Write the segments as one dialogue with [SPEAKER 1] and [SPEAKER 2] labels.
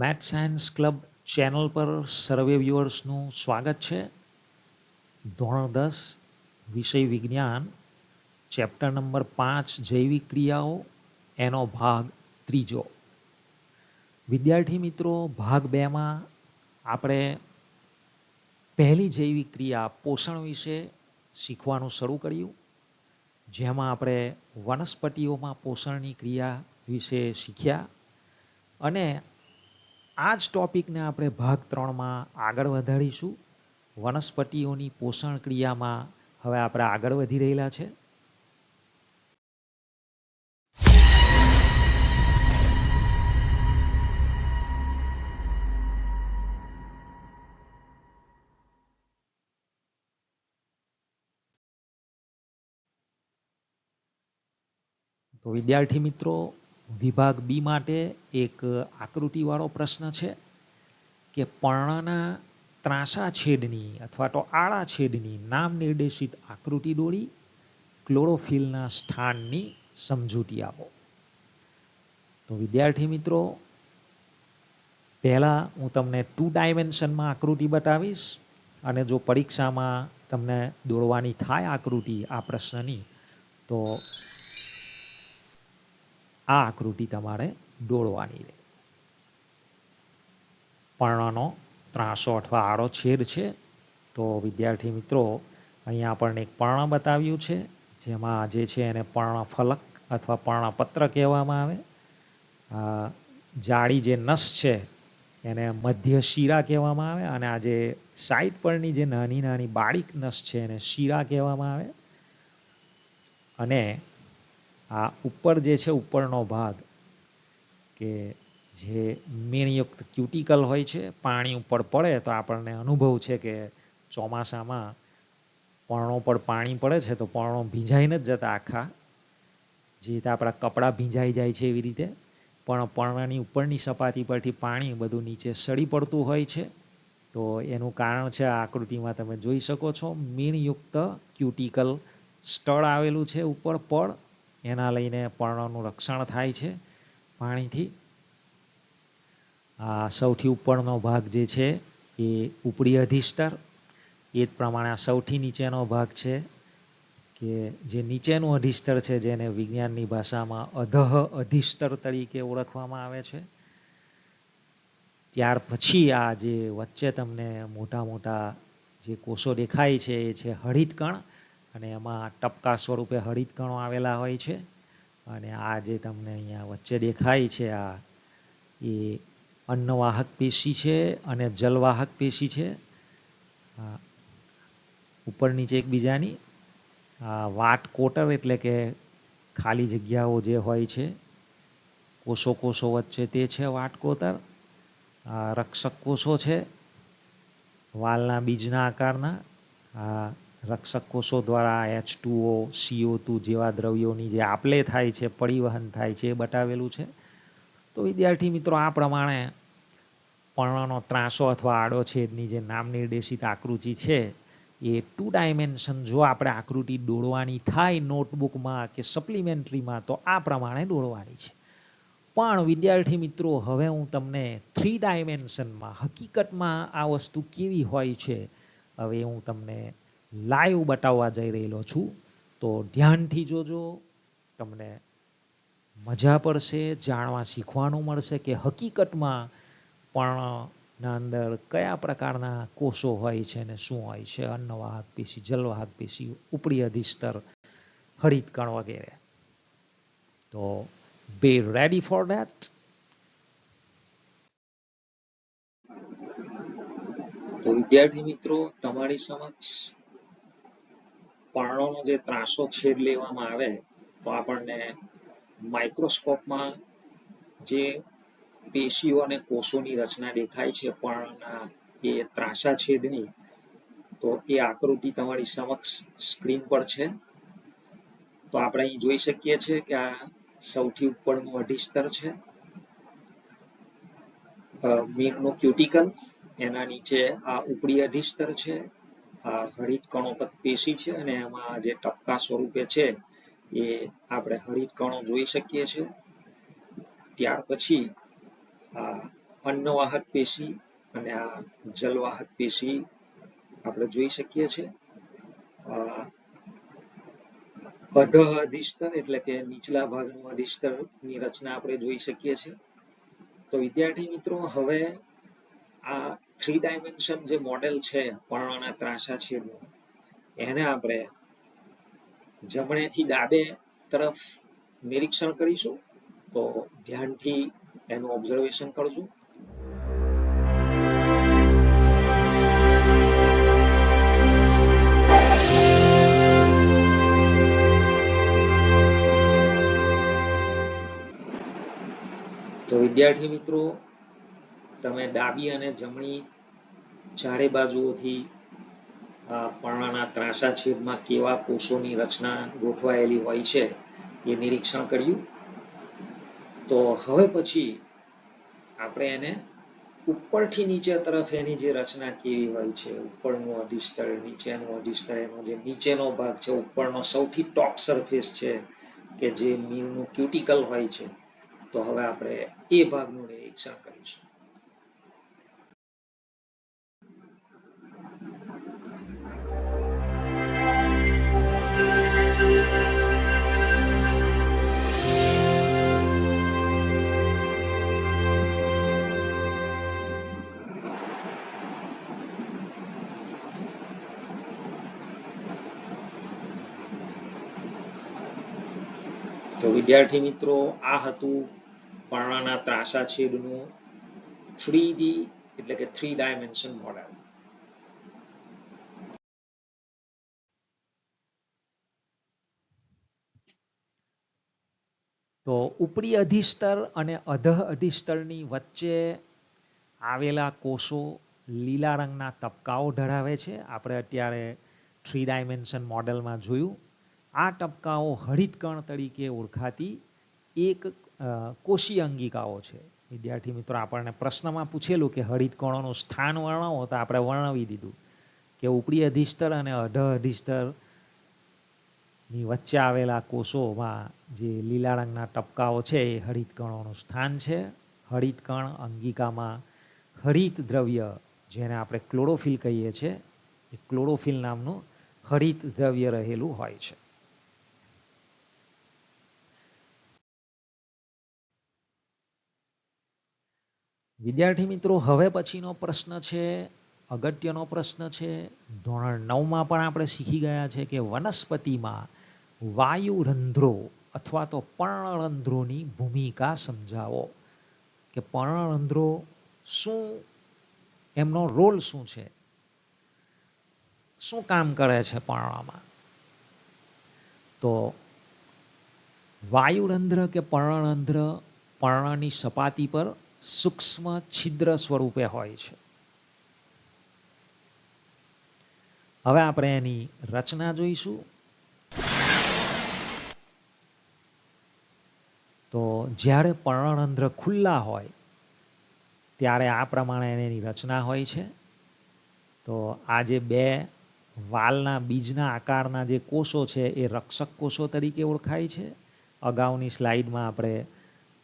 [SPEAKER 1] Math science club channel પર સર્વે વ્યુઅર્સનું સ્વાગત છે. ધોરણ 10 વિષય વિજ્ઞાન ચેપ્ટર નંબર 5 જૈવિક ક્રિયાઓ એનો ભાગ ત્રીજો. વિદ્યાર્થી મિત્રો, ભાગ 2માં આપણે પહેલી જૈવિક ક્રિયા પોષણ વિશે શીખવાનું શરૂ કર્યું, જેમાં આપણે વનસ્પતિઓમાં પોષણની ક્રિયા વિશે શીખ્યા અને આ જ ટોપિકને આપણે ભાગ 3માં આગળ વધારીશું. વનસ્પતિઓની પોષણ ક્રિયામાં હવે આપણે આગળ વધી રહેલા છે. તો વિદ્યાર્થી મિત્રો, વિભાગ બી માટે એક આકૃતિવાળો પ્રશ્ન છે કે પર્ણના ત્રાંસા છેદની અથવા તો આડા છેદની નામ નિર્દેશિત આકૃતિ દોરી ક્લોરોફિલના સ્થાનની સમજૂતી આપો. તો વિદ્યાર્થી મિત્રો, પહેલાં હું તમને 2 ડાયમેન્શનમાં આકૃતિ બતાવીશ અને જો પરીક્ષામાં તમને દોરવાની થાય આકૃતિ આ પ્રશ્નની, તો આ આકૃતિ તમારે દોરવાની રહે. પર્ણનો ત્રાંસો અથવા આડો છેદ છે. તો વિદ્યાર્થી મિત્રો, અહીંયા આપણને એક પર્ણ બતાવ્યું છે, જેમાં જે છે એને પર્ણફલક અથવા પર્ણપત્ર કહેવામાં આવે. જાડી જે નસ છે એને મધ્ય શિરા કહેવામાં આવે અને આ જે સાઈડ પરની જે નાની નાની બારીક નસ છે એને શિરા કહેવામાં આવે. અને આ ઉપર જે છે ઉપરનો ભાગ કે જે મીણયુક્ત ક્યુટિકલ હોય છે, પાણી ઉપર પડે તો આપણને અનુભવ છે કે ચોમાસામાં પર્ણો પર પાણી પડે છે તો પર્ણો ભીંજાઈને જ જતા આખા, જે રીતે આપણા કપડાં ભીંજાઈ જાય છે એવી રીતે પણ પર્ણની ઉપરની સપાટી પરથી પાણી બધું નીચે સડી પડતું હોય છે. તો એનું કારણ છે આ આકૃતિમાં તમે જોઈ શકો છો, મીણયુક્ત ક્યુટિકલ સ્તળ આવેલું છે ઉપર પડ, એના લઈને પર્ણનું રક્ષણ થાય છે પાણીથી. આ સૌથી ઉપરનો ભાગ જે છે એ ઉપરી અધિસ્તર, એ જ પ્રમાણે આ સૌથી નીચેનો ભાગ છે કે જે નીચેનું અધિસ્તર છે, જેને વિજ્ઞાનની ભાષામાં અધઃ અધિસ્તર તરીકે ઓળખવામાં આવે છે. ત્યાર પછી આ જે વચ્ચે તમને મોટા મોટા જે કોષો દેખાય છે એ છે હરિતકણ, અને એમાં ટપકા સ્વરૂપે હરિતકણો આવેલા હોય છે. અને આ જે તમને અહીંયા વચ્ચે દેખાય છે આ એ અન્નવાહક પેશી છે અને જલવાહક પેશી છે, ઉપર નીચે એકબીજાની. વાટ કોટર એટલે કે ખાલી જગ્યાઓ જે હોય છે કોષો વચ્ચે, તે છે વાટ કોતર. રક્ષક કોષો છે વાલના બીજના આકારના. રક્ષક કોષો દ્વારા H2O, CO2 જેવા દ્રવ્યોની જે આપલે થાય છે, પરિવહન થાય છે, એ બતાવેલું છે. તો વિદ્યાર્થી મિત્રો, આ પ્રમાણે પર્ણનો ત્રાંસો અથવા આડો છેદની જે નામ નિર્દેશિત આકૃતિ છે એ 2 ડાયમેન્શન જો આપણે આકૃતિ દોરવાની થાય નોટબુકમાં કે સપ્લિમેન્ટરીમાં તો આ પ્રમાણે દોરવાની છે. પણ વિદ્યાર્થી મિત્રો, હવે હું તમને 3 ડાયમેન્શનમાં હકીકતમાં આ વસ્તુ કેવી હોય છે હવે હું તમને લાઈવ બતાવવા જઈ રહેલો છું. તો ધ્યાનથી જોજો, તમને મજા પડશે, જાણવા શીખવાનું મળશે કે હકીકતમાં પર્ણના અંદર કયા પ્રકારના કોષો હોય છે અને શું હોય છે, અન્નવાહક પેશી, જલવાહક પેશી, ઉપરી અધિસ્તર, હરિતકણ વગેરે. તો be ready for that. તો વિદ્યાર્થી મિત્રો, તમારી સમક્ષ પર્ણોનો જે ત્રાંસો છેદ લેવામાં આવે તો આપણને માઇક્રોસ્કોપમાં જે પેશીઓ અને કોષોની રચના દેખાય છે પર્ણના એ ત્રાંસા છેદની, તો એ આકૃતિ તમારી સમક્ષ સ્ક્રીન પર છે. તો આપણે અહીં જોઈ શકીએ છીએ કે આ સૌથી ઉપરનું અધિસ્તર છે, મીણનું ક્યુટિકલ. એના નીચે આ ઉપરી અધિસ્તર છે, આ હરિતકણો પેશી છે અને એમાં જે ટપકા સ્વરૂપે છે એ આપણે હરિતકણો જોઈ શકીએ છીએ. ત્યાર પછી આ અન્નવાહક પેશી અને આ જલવાહક પેશી આપણે જોઈ શકીએ છીએ. અધઃ અધિસ્તર એટલે કે નીચલા ભાગનું અધિસ્તરની રચના આપણે જોઈ શકીએ છીએ. તો વિદ્યાર્થી મિત્રો, હવે આ 3 ડાયમેન્શન જે મોડેલ છે પર્ણના ત્રાંસા છેદનું, એને આપણે જમણેથી ડાબે તરફ નિરીક્ષણ કરીશું. તો ધ્યાનથી એનું ઓબ્ઝર્વેશન કરજો. તો વિદ્યાર્થી મિત્રો, તમે ડાબી અને જમણી ચારે બાજુઓથી પર્ણના ત્રાંસા છેદમાં કેવા કોષોની રચના ગોઠવાયેલી હોય છે એ નિરીક્ષણ કર્યું. તો હવે પછી આપણે એને ઉપરથી નીચે તરફ એની જે રચના કેવી હોય છે, ઉપરનું અધિસ્તર, નીચેનું અધિસ્તર, એનો જે નીચેનો ભાગ છે, ઉપરનો સૌથી ટોપ સરફેસ છે કે જે મીલનું ક્યુટિકલ હોય છે, તો હવે આપણે એ ભાગનું નિરીક્ષણ કરીશું. તો વિદ્યાર્થી મિત્રો, આ હતું પર્ણના ત્રાંસા છેદનું 3D એટલે કે 3 ડાયમેન્શન મોડેલ. તો ઉપરી અધિસ્તર અને અધઃ અધિસ્તરની વચ્ચે આવેલા કોષો લીલા રંગના તબકાઓ ધરાવે છે. આપણે અત્યારે 3 ડાયમેન્શન મોડેલમાં જોયું. આ તબકાઓ હરિતકણ તરીકે ઓળખાતી એક કોષીય અંગિકાઓ છે. વિદ્યાર્થી મિત્રો, આપણને પ્રશ્નમાં પૂછેલું કે હરિતકણોનું સ્થાન વર્ણવો, તો આપણે વર્ણવી દીધું કે ઉપરી અધિસ્તર અને અધઃ અધિસ્તરની વચ્ચે આવેલા કોષોમાં જે લીલા રંગના ટપકાઓ છે એ હરિતકણોનું સ્થાન છે. હરિતકણ અંગિકામાં હરિત દ્રવ્ય, જેને આપણે ક્લોરોફિલ કહીએ છીએ, એ ક્લોરોફિલ નામનું હરિત દ્રવ્ય રહેલું હોય છે. વિદ્યાર્થી મિત્રો, હવે પછીનો પ્રશ્ન છે, અગત્યનો પ્રશ્ન છે. ધોરણ 9માં પણ આપણે શીખી ગયા છે કે વનસ્પતિમાં વાયુરંધ્રો અથવા તો પર્ણરંધ્રોની ભૂમિકા સમજાવો. કે પર્ણરંધ્રો શું, એમનો રોલ શું છે, શું કામ કરે છે પર્ણમાં. તો વાયુરંધ્ર કે પર્ણરંધ્ર પર્ણની સપાટી પર સૂક્ષ્મ છિદ્ર સ્વરૂપે હોય છે. હવે આપણે એની રચના જોઈશું. તો જ્યારે પર્ણરંધ્ર ખુલ્લા હોય ત્યારે આ પ્રમાણે એની રચના હોય છે. તો આ જે બે વાલના બીજના આકારના જે કોષો છે એ રક્ષક કોષો તરીકે ઓળખાય છે. અગાઉની સ્લાઇડમાં આપણે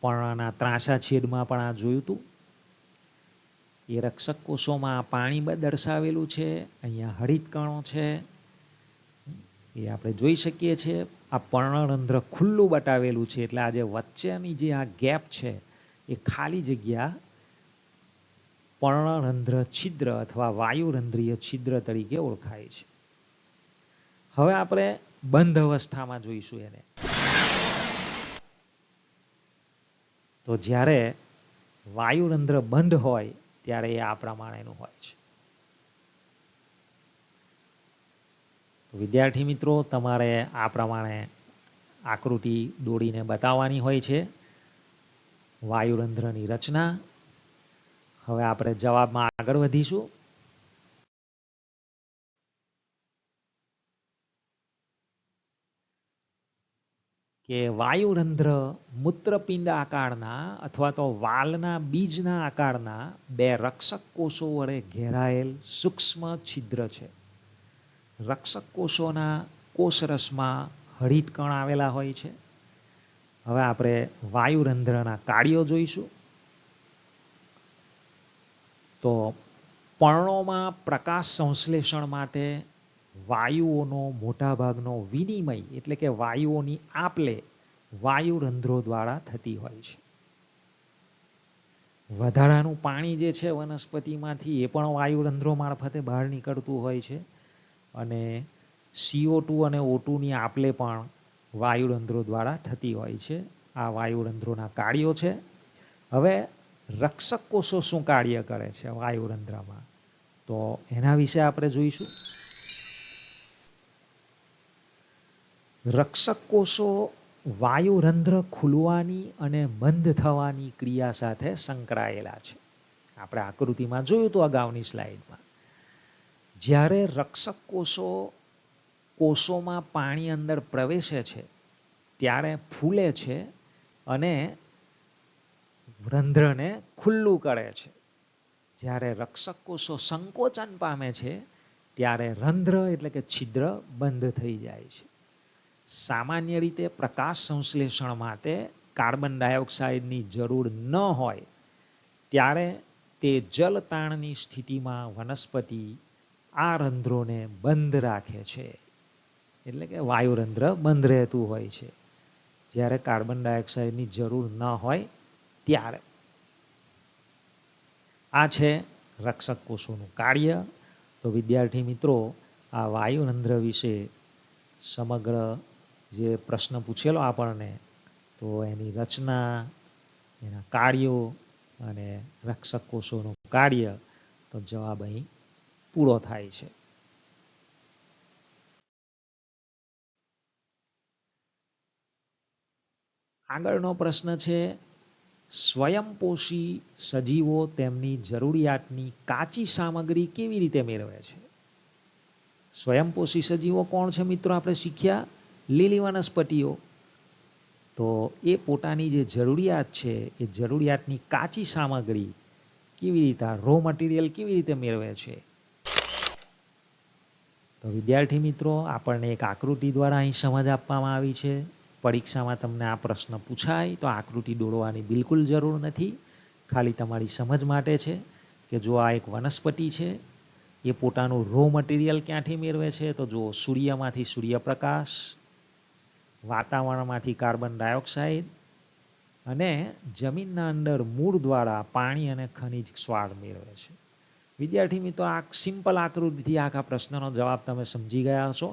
[SPEAKER 1] પર્ણના ત્રાંસા છેદમાં પણ આ જોયું હતું. એ રક્ષક કોષોમાં પાણી દર્શાવેલું છે. અહીંયા હરિતકણો છે એ આપણે જોઈ શકીએ છીએ. આ પર્ણરંધ્ર ખુલ્લું બતાવેલું છે, એટલે આ જે વચ્ચેની જે આ ગેપ છે એ ખાલી જગ્યા પર્ણરંધ્ર છિદ્ર અથવા વાયુરંધ્રીય છિદ્ર તરીકે ઓળખાય છે. હવે આપણે બંધ અવસ્થામાં જોઈશું એને. તો જ્યારે વાયુરંધ્ર બંધ હોય ત્યારે એ આ પ્રમાણેનું હોય છે. વિદ્યાર્થી મિત્રો, તમારે આ પ્રમાણે આકૃતિ દોરીને બતાવવાની હોય છે વાયુરંધ્રની રચના. હવે આપણે જવાબમાં આગળ વધીશું. કે વાયુરંધ્ર મૂત્રપિંડ આકારના અથવા તો વાલના બીજના આકારના બે રક્ષક કોષો વડે ઘેરાયેલ સૂક્ષ્મ છિદ્ર છે. રક્ષક કોષોના કોષરસમાં હરિતકણ આવેલા હોય છે. હવે આપણે વાયુરંધ્રના કાર્યો જોઈશું. તો પર્ણોમાં પ્રકાશ સંશ્લેષણ માટે વાયુઓનો મોટાભાગનો વિનિમય એટલે કે વાયુઓની આપલે વાયુરંધ્રો દ્વારા થતી હોય છે. વધારાનું પાણી જે છે વનસ્પતિમાંથી એ પણ વાયુરંધ્રો મારફતે બહાર નીકળતું હોય છે અને CO2 અને O2ની આપલે પણ વાયુરંધ્રો દ્વારા થતી હોય છે. આ વાયુરંધ્રોના કાર્યો છે. હવે રક્ષક કોષો શું કાર્ય કરે છે વાયુરંધ્રમાં, તો એના વિશે આપણે જોઈશું. રક્ષક કોષો વાયુરંધ્ર ખુલવાની અને બંધ થવાની ક્રિયા સાથે સંકળાયેલા છે. આપણે આકૃતિમાં જોયું હતું અગાઉની સ્લાઇડમાં. જ્યારે રક્ષક કોષોમાં પાણી અંદર પ્રવેશે છે ત્યારે ફૂલે છે અને રંધ્રને ખુલ્લું કરે છે. જ્યારે રક્ષક કોષો સંકોચન પામે છે ત્યારે રંધ્ર એટલે કે છિદ્ર બંધ થઈ જાય છે. સામાન્ય રીતે પ્રકાશ સંશ્લેષણ માટે કાર્બન ડાયોક્સાઇડની જરૂર ન હોય ત્યારે તે જલતાણની સ્થિતિમાં વનસ્પતિ આ રંધ્રોને બંધ રાખે છે. એટલે કે વાયુરંધ્ર બંધ રહેતું હોય છે જ્યારે કાર્બન ડાયોક્સાઇડની જરૂર ન હોય ત્યારે. આ છે રક્ષક કોષોનું કાર્ય. તો વિદ્યાર્થી મિત્રો, આ વાયુરંધ્ર વિશે સમગ્ર જે પ્રશ્ન પૂછેલો આપણને, તો એની રચના, એના કાર્યો અને રક્ષક કોષોનું કાર્ય, તો જવાબ અહીં પૂરો થાય છે. આગળનો પ્રશ્ન છે, સ્વયંપોષી સજીવો તેમની જરૂરિયાતની કાચી સામગ્રી કેવી રીતે મેળવે છે? સ્વયંપોષી સજીવો કોણ છે મિત્રો? આપણે શીખ્યા લીલી વનસ્પતિઓ. તો એ પોતાની જે જરૂરિયાત છે એ જરૂરિયાતની કાચી સામગ્રી કેવી રીતે, રો મટીરિયલ કેવી રીતે મેળવે છે? તો વિદ્યાર્થી મિત્રો, આપણને એક આકૃતિ દ્વારા અહીં સમજ આપવામાં આવી છે. પરીક્ષામાં તમને આ પ્રશ્ન પૂછાય તો આકૃતિ દોરવાની બિલકુલ જરૂર નથી. ખાલી તમારી સમજ માટે છે કે જો આ એક વનસ્પતિ છે, એ પોતાનું રો મટીરિયલ ક્યાંથી મેળવે છે? તો જો સૂર્યમાંથી સૂર્યપ્રકાશ, વાતાવરણમાંથી કાર્બન ડાયોક્સાઇડ અને જમીનના અંદર મૂળ દ્વારા પાણી અને ખનિજ સ્વાદ મેળવે છે. વિદ્યાર્થી મિત્રો, આ સિમ્પલ આકૃતિથી આખા પ્રશ્નનો જવાબ તમે સમજી ગયા છો.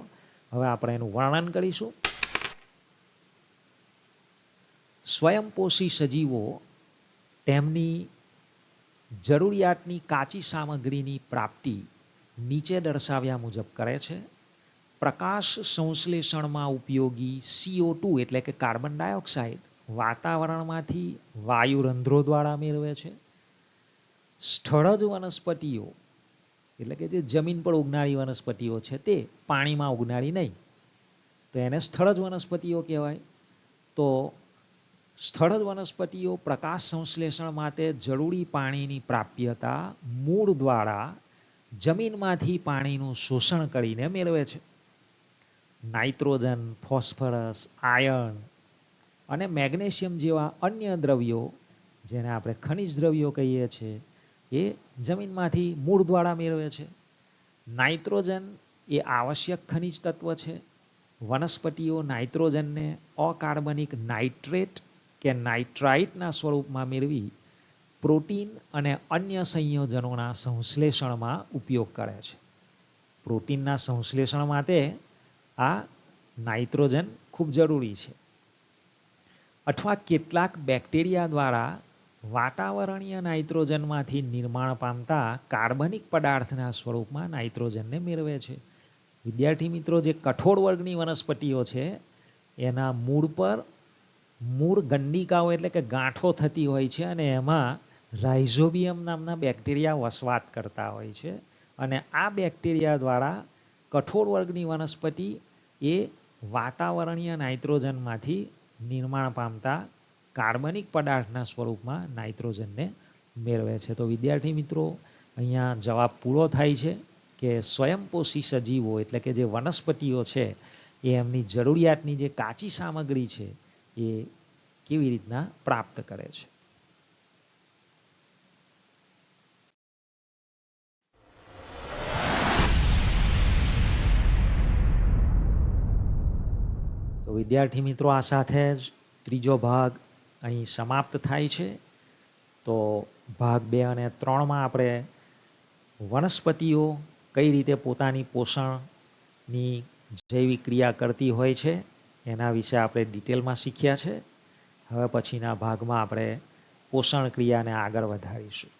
[SPEAKER 1] હવે આપણે એનું વર્ણન કરીશું. સ્વયંપોષી સજીવો તેમની જરૂરિયાતની કાચી સામગ્રીની પ્રાપ્તિ નીચે દર્શાવ્યા મુજબ કરે છે. પ્રકાશ સંશ્લેષણમાં ઉપયોગી CO2 એટલે કે કાર્બન ડાયોક્સાઇડ વાતાવરણમાંથી વાયુરંધ્રો દ્વારા મેળવે છે. સ્થળજ વનસ્પતિઓ એટલે કે જે જમીન પર ઉગનારી વનસ્પતિઓ છે તે પાણીમાં ઉગનારી નહીં, તો એને સ્થળજ વનસ્પતિઓ કહેવાય. તો સ્થળજ વનસ્પતિઓ પ્રકાશ સંશ્લેષણ માટે જરૂરી પાણીની પ્રાપ્યતા મૂળ દ્વારા જમીનમાંથી પાણીનું શોષણ કરીને મેળવે છે. નાઇટ્રોજન, ફોસ્ફરસ, આયર્ન અને મેગ્નેશિયમ જેવા અન્ય દ્રવ્યો, જેને આપણે ખનિજ દ્રવ્યો કહીએ છીએ, એ જમીનમાંથી મૂળ દ્વારા મેળવે છે. નાઇટ્રોજન એ આવશ્યક ખનિજ તત્વ છે. વનસ્પતિઓ નાઇટ્રોજનને અકાર્બનિક નાઇટ્રેટ કે નાઇટ્રાઇટના સ્વરૂપમાં મેળવી પ્રોટીન અને અન્ય સંયોજનોના સંશ્લેષણમાં ઉપયોગ કરે છે. પ્રોટીનના સંશ્લેષણ માટે આ નાઇટ્રોજન ખૂબ જરૂરી છે. અથવા કેટલાક બેક્ટેરિયા દ્વારા વાતાવરણીય નાઇટ્રોજનમાંથી નિર્માણ પામતા કાર્બનિક પદાર્થના સ્વરૂપમાં નાઇટ્રોજનને મેળવે છે. વિદ્યાર્થી મિત્રો, જે કઠોળ વર્ગની વનસ્પતિઓ છે એના મૂળ પર મૂળ ગંડિકાઓ એટલે કે ગાંઠો થતી હોય છે અને એમાં રાઇઝોબિયમ નામના બેક્ટેરિયા વસવાટ કરતા હોય છે. અને આ બેક્ટેરિયા દ્વારા કઠોળ વર્ગની વનસ્પતિ એ વાતાવરણીય નાઇટ્રોજનમાંથી નિર્માણ પામતા કાર્બનિક પદાર્થના સ્વરૂપમાં નાઇટ્રોજનને મેળવે છે. તો વિદ્યાર્થી મિત્રો, અહીંયા જવાબ પૂરો થાય છે કે સ્વયંપોષી સજીવો એટલે કે જે વનસ્પતિઓ છે એ એમની જરૂરિયાતની જે કાચી સામગ્રી છે એ કેવી રીતના પ્રાપ્ત કરે છે. તો વિદ્યાર્થી મિત્રો, આ સાથે જ ત્રીજો ભાગ અહીં સમાપ્ત થાય છે. તો ભાગ 2 અને 3માં આપણે વનસ્પતિઓ કઈ રીતે પોતાની પોષણની જૈવિક ક્રિયા કરતી હોય છે એના વિશે આપણે ડિટેલમાં શીખ્યા છે. હવે પછીના ભાગમાં આપણે પોષણ ક્રિયાને આગળ વધારીશું.